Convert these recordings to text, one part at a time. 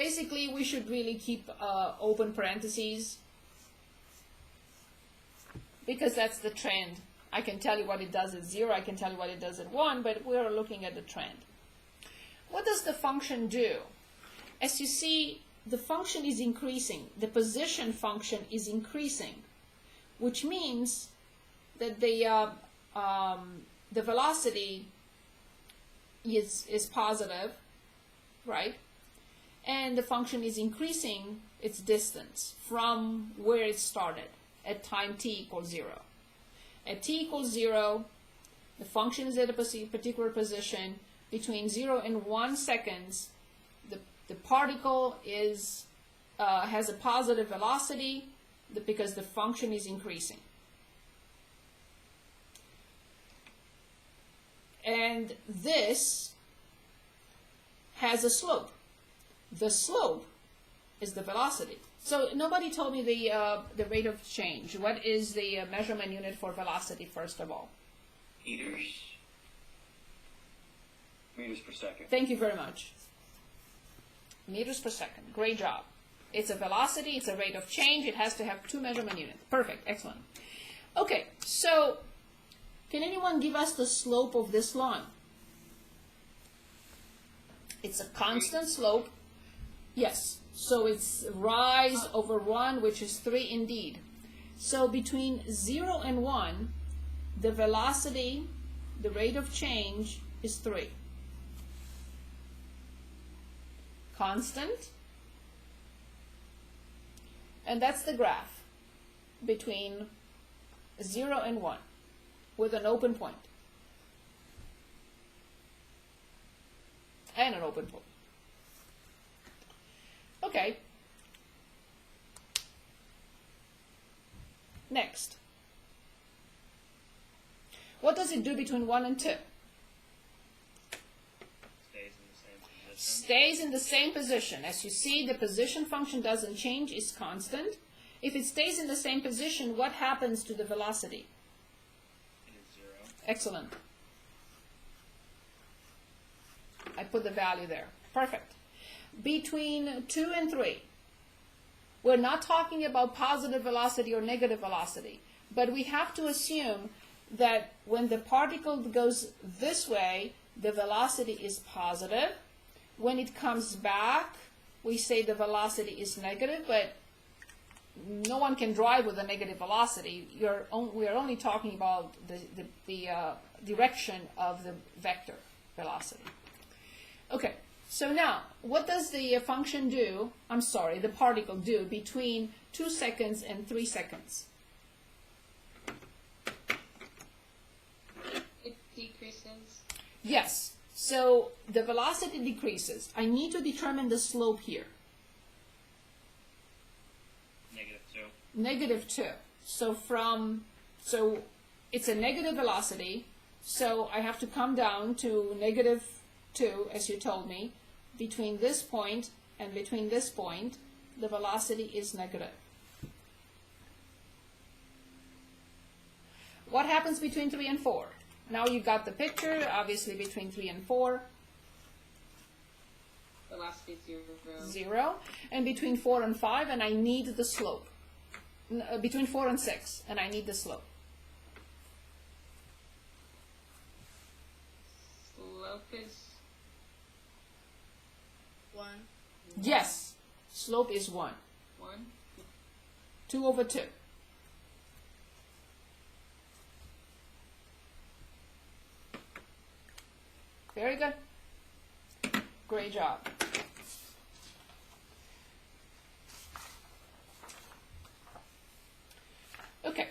Basically, we should really keep open parentheses because that's the trend. I can tell you what it does at 0, I can tell you what it does at 1, but we're looking at the trend. What does the function do? As you see, the function is increasing. The position function is increasing, which means that the velocity is positive, right? And the function is increasing its distance from where it started at time t equals 0. At t equals 0, the function is at a particular position. Between 0 and 1 seconds, the particle is has a positive velocity because the function is increasing. And this has a slope. The slope is the velocity. So nobody told me the rate of change. What is the measurement unit for velocity, first of all? Meters per second. Thank you very much. Meters per second. Great job. It's a velocity, it's a rate of change. It has to have 2 measurement units. Perfect. Excellent. Okay, so can anyone give us the slope of this line? It's a constant slope. Yes. So it's rise over 1, which is 3 indeed. So between 0 and 1, the velocity, the rate of change is 3. Constant. And that's the graph between 0 and 1 with an open point. And an open point. Okay. Next. What does it do between 1 and 2? Stays in the same position. As you see, the position function doesn't change, it's constant. If it stays in the same position, what happens to the velocity? It is 0. Excellent. I put the value there. Perfect. Between 2 and 3, we're not talking about positive velocity or negative velocity, but we have to assume that when the particle goes this way, the velocity is positive. When it comes back, we say the velocity is negative, but no one can drive with a negative velocity. We are only talking about the direction of the vector velocity. Okay, so now, what does the function do, the particle do between 2 seconds and 3 seconds? It decreases. Yes. So the velocity decreases. I need to determine the slope here. -2. -2. So it's a negative velocity. So I have to come down to -2, as you told me. Between this point and between this point, the velocity is negative. What happens between 3 and 4? Now you got the picture, obviously between 3 and 4. Velocity 0. 0. And between 4 and 5, and I need the slope. Between 4 and 6, and I need the slope. Slope is 1. Yes, slope is 1. 1. 2 over 2. Very good. Great job. Okay.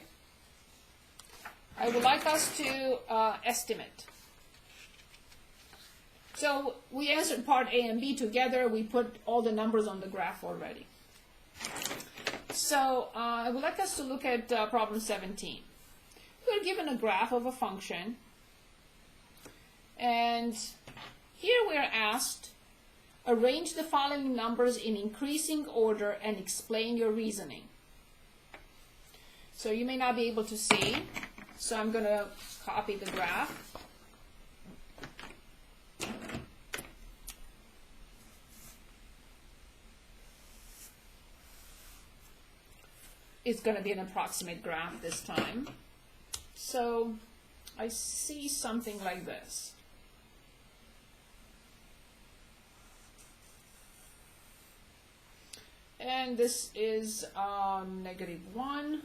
I would like us to estimate. So we answered part A and B together. We put all the numbers on the graph already. So I would like us to look at problem 17. We're given a graph of a function. And here we are asked, arrange the following numbers in increasing order and explain your reasoning. So you may not be able to see, so I'm going to copy the graph. it's going to be an approximate graph this time. So I see something like this. And this is -1.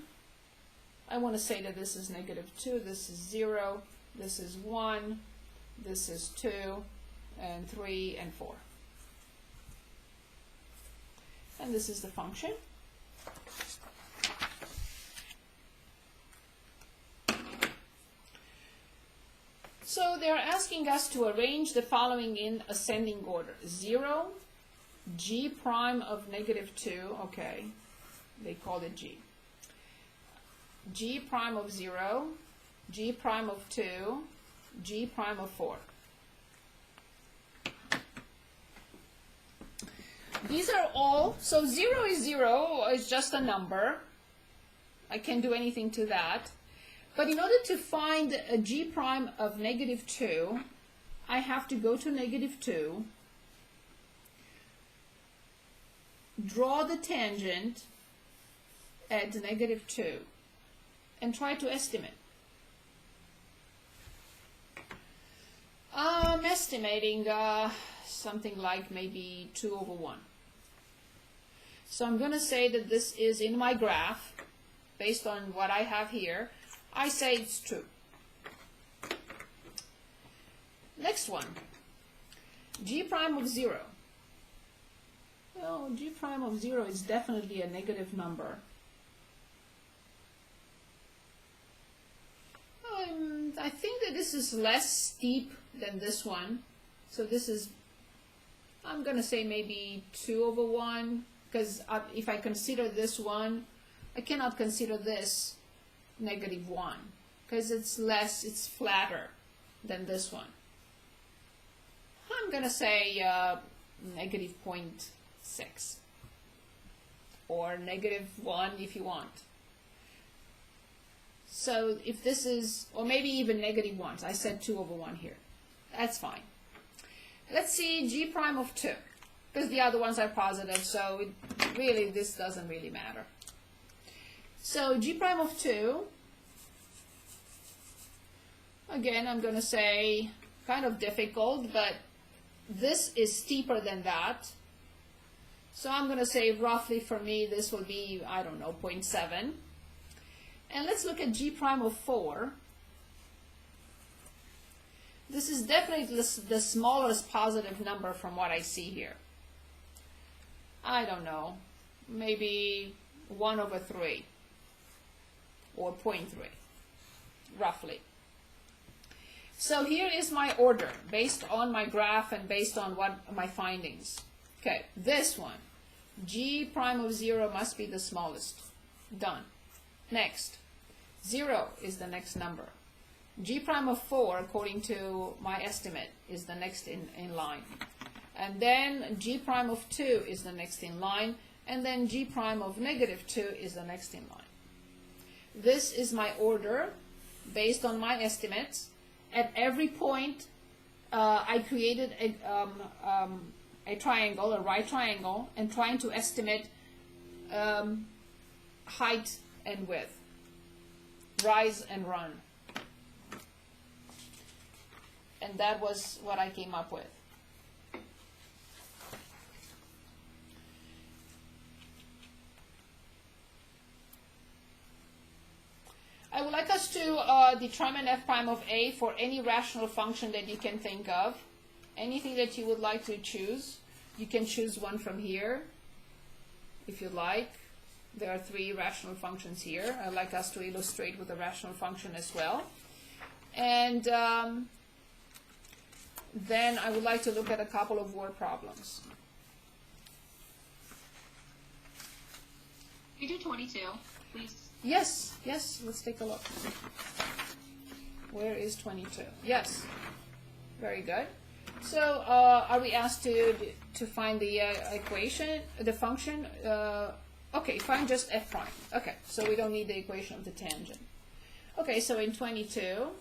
I want to say that this is -2, this is 0, this is 1, this is 2, and 3, and 4. And this is the function. So they're asking us to arrange the following in ascending order. 0, g prime of -2, okay, they called it g. G prime of 0, g prime of 2, g prime of 4. These are all, so 0 is 0, it's just a number. I can't do anything to that. But in order to find a g prime of -2, I have to go to -2, draw the tangent at -2, and try to estimate. I'm estimating something like maybe 2/1. So I'm going to say that this is in my graph, based on what I have here. I say it's true. Next one, g prime of 0. Well, g prime of 0 is definitely a negative number. I think that this is less steep than this one. So this is, I'm going to say maybe 2/1, because if I consider this one, I cannot consider this -1, because it's less, it's flatter than this one. I'm going to say -0.6, or -1 if you want. So if this is, or maybe even -1, I said 2/1 here. That's fine. Let's see g prime of 2, because the other ones are positive, so really this doesn't really matter. So g prime of 2, again, I'm going to say kind of difficult, but this is steeper than that. So I'm going to say roughly for me, this will be, I don't know, 0.7. And let's look at g prime of 4. This is definitely the smallest positive number from what I see here. I don't know, maybe 1/3 or 0.3, roughly. So here is my order based on my graph and based on what my findings. Okay, this one, g prime of 0 must be the smallest. Done. Next, 0 is the next number. G prime of 4, according to my estimate, is the next in line. And then G prime of 2 is the next in line. And then G prime of -2 is the next in line. This is my order based on my estimates. At every point, I created a triangle, a right triangle, and trying to estimate height and width, rise and run. And that was what I came up with. I would like us to determine f prime of a for any rational function that you can think of. Anything that you would like to choose. You can choose one from here, if you like. There are 3 rational functions here. I'd like us to illustrate with a rational function as well. And then I would like to look at a couple of word problems. You do 22, please. Yes, yes, let's take a look. Where is 22? Yes, very good. So are we asked to find the equation, the function? Okay, find just f prime. Okay, so we don't need the equation of the tangent. Okay, so in 22,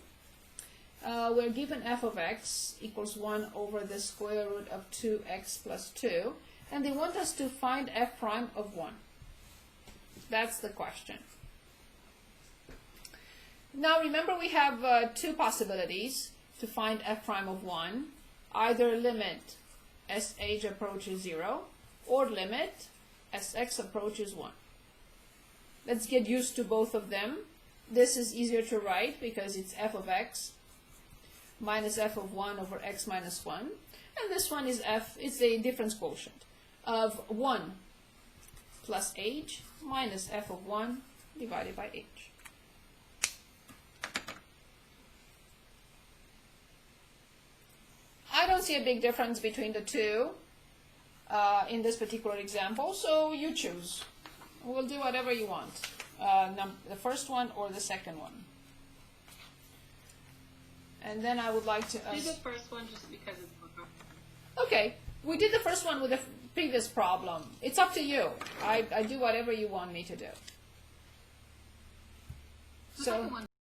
we're given f of x equals 1 over the square root of 2x plus 2, and they want us to find f prime of 1. That's the question. Now remember we have two possibilities to find f prime of 1. Either limit sh approaches 0 or limit sx approaches 1. Let's get used to both of them. This is easier to write because it's f of x minus f of 1 over x minus 1. And this one is it's a difference quotient of 1 plus h minus f of 1 divided by h. I don't see a big difference between the two in this particular example, so you choose. We'll do whatever you want, the first one or the second one. And then I would like to... Do the first one just because it's more complicated. Okay, we did the first one with the previous problem. It's up to you. I do whatever you want me to do. The second one